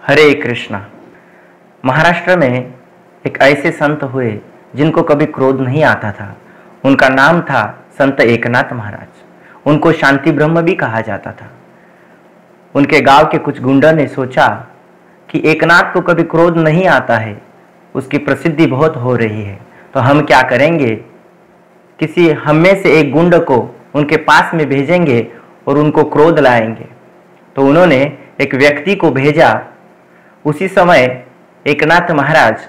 हरे कृष्णा। महाराष्ट्र में एक ऐसे संत हुए जिनको कभी क्रोध नहीं आता था। उनका नाम था संत एकनाथ महाराज। उनको शांति ब्रह्म भी कहा जाता था। उनके गांव के कुछ गुंडों ने सोचा कि एकनाथ को कभी क्रोध नहीं आता है, उसकी प्रसिद्धि बहुत हो रही है, तो हम क्या करेंगे, किसी हम में से एक गुंड को उनके पास में भेजेंगे और उनको क्रोध लाएंगे। तो उन्होंने एक व्यक्ति को भेजा। उसी समय एकनाथ महाराज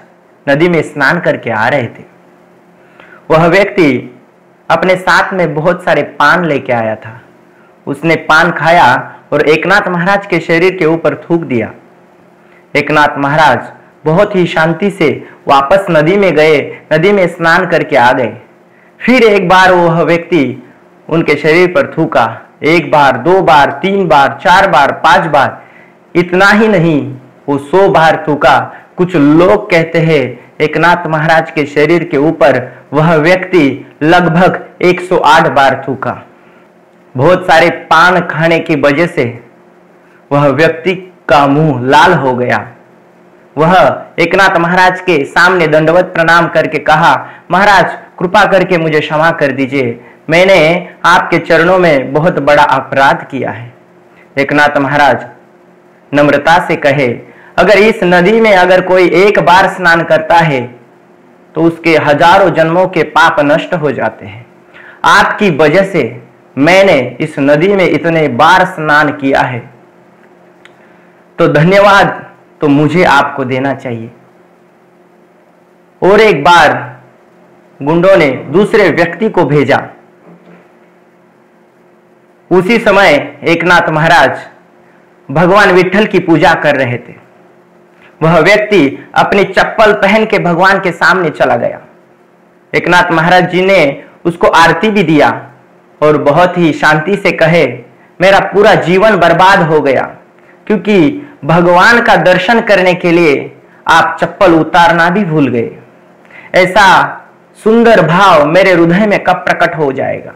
नदी में स्नान करके आ रहे थे। वह व्यक्ति अपने साथ में बहुत सारे पान लेके आया था। उसने पान खाया और एकनाथ महाराज के शरीर के ऊपर थूक दिया। एकनाथ महाराज बहुत ही शांति से वापस नदी में गए, नदी में स्नान करके आ गए। फिर एक बार वह व्यक्ति उनके शरीर पर थूका। एक बार, दो बार, तीन बार, चार बार, पांच बार, इतना ही नहीं, वो 100 बार थूका। कुछ लोग कहते हैं एकनाथ महाराज के शरीर के ऊपर वह व्यक्ति लगभग 108 बार थूका। बहुत सारे पान खाने की वजह से वह व्यक्ति का मुंह लाल हो गया। वह एकनाथ महाराज के सामने दंडवत प्रणाम करके कहा, महाराज कृपा करके मुझे क्षमा कर दीजिए, मैंने आपके चरणों में बहुत बड़ा अपराध किया है। एकनाथ महाराज नम्रता से कहे, अगर इस नदी में अगर कोई एक बार स्नान करता है तो उसके हजारों जन्मों के पाप नष्ट हो जाते हैं। आपकी वजह से मैंने इस नदी में इतने बार स्नान किया है, तो धन्यवाद तो मुझे आपको देना चाहिए। और एक बार गुंडों ने दूसरे व्यक्ति को भेजा। उसी समय एकनाथ महाराज भगवान विट्ठल की पूजा कर रहे थे। वह व्यक्ति अपनी चप्पल पहन के भगवान के सामने चला गया। एकनाथ महाराज जी ने उसको आरती भी दिया और बहुत ही शांति से कहे, मेरा पूरा जीवन बर्बाद हो गया, क्योंकि भगवान का दर्शन करने के लिए आप चप्पल उतारना भी भूल गए। ऐसा सुंदर भाव मेरे हृदय में कब प्रकट हो जाएगा।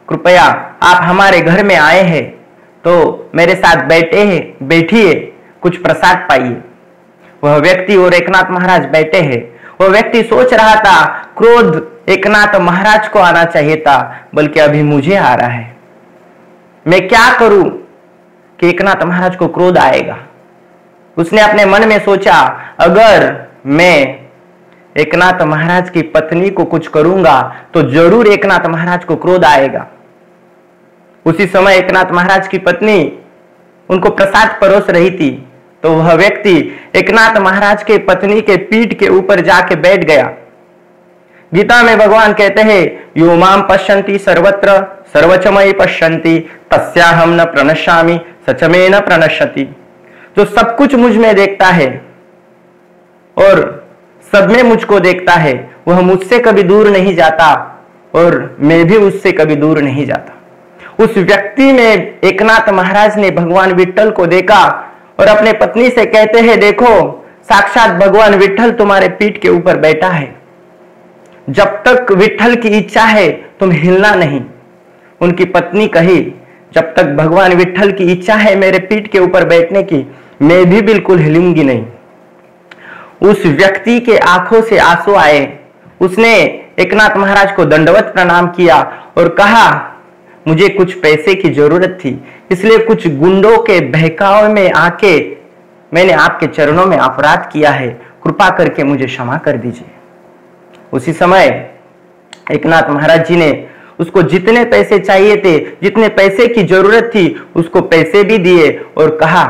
कृपया आप हमारे घर में आए हैं तो मेरे साथ बैठिए, कुछ प्रसाद पाइए। वह व्यक्ति और एकनाथ महाराज बैठे हैं। वह व्यक्ति सोच रहा था क्रोध एकनाथ महाराज को आना चाहिए था, बल्कि अभी मुझे आ रहा है। मैं क्या करूं कि एकनाथ महाराज को क्रोध आएगा। उसने अपने मन में सोचा, अगर मैं एकनाथ महाराज की पत्नी को कुछ करूंगा तो जरूर एकनाथ महाराज को क्रोध आएगा। उसी समय एकनाथ महाराज की पत्नी उनको प्रसाद परोस रही थी, तो वह व्यक्ति एकनाथ महाराज के पत्नी के पीठ के ऊपर जाके बैठ गया। गीता में भगवान कहते हैं, यो माम पश्यन्ति सर्वत्र सर्वचमयि पश्यन्ति तस्याहम न प्रणश्यामि सचमे न प्रणश्यति। जो सब कुछ मुझ में देखता है और सब में मुझको देखता है, वह मुझसे कभी दूर नहीं जाता और मैं भी उससे कभी दूर नहीं जाता। उस व्यक्ति में एकनाथ महाराज ने भगवान विट्ठल को देखा और अपने पत्नी से कहते हैं, देखो साक्षात भगवान विट्ठल तुम्हारे पीठ के ऊपर बैठा है। जब तक विट्ठल की इच्छा है तुम हिलना नहीं। उनकी पत्नी कही, जब तक भगवान विट्ठल की इच्छा है मेरे पीठ के ऊपर बैठने की, मैं भी बिल्कुल हिलूंगी नहीं। उस व्यक्ति के आंखों से आंसू आए। उसने एकनाथ महाराज को दंडवत प्रणाम किया और कहा, मुझे कुछ पैसे की जरूरत थी, इसलिए कुछ गुंडों के बहकावे में आके मैंने आपके चरणों में अपराध किया है, कृपा करके मुझे क्षमा कर दीजिए। उसी समय एकनाथ महाराज जी ने उसको जितने पैसे चाहिए थे, जितने पैसे की जरूरत थी, उसको पैसे भी दिए और कहा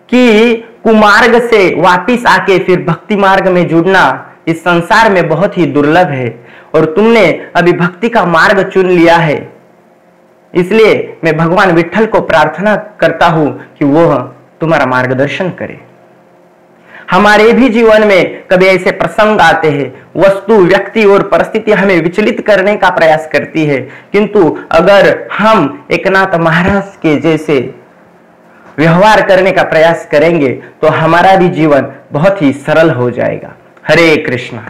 कि कुमार्ग से वापिस आके फिर भक्ति मार्ग में जुड़ना इस संसार में बहुत ही दुर्लभ है और तुमने अभी भक्ति का मार्ग चुन लिया है, इसलिए मैं भगवान विट्ठल को प्रार्थना करता हूं कि वह तुम्हारा मार्गदर्शन करे। हमारे भी जीवन में कभी ऐसे प्रसंग आते हैं, वस्तु, व्यक्ति और परिस्थिति हमें विचलित करने का प्रयास करती है, किंतु अगर हम एकनाथ महाराज के जैसे व्यवहार करने का प्रयास करेंगे तो हमारा भी जीवन बहुत ही सरल हो जाएगा। हरे कृष्णा।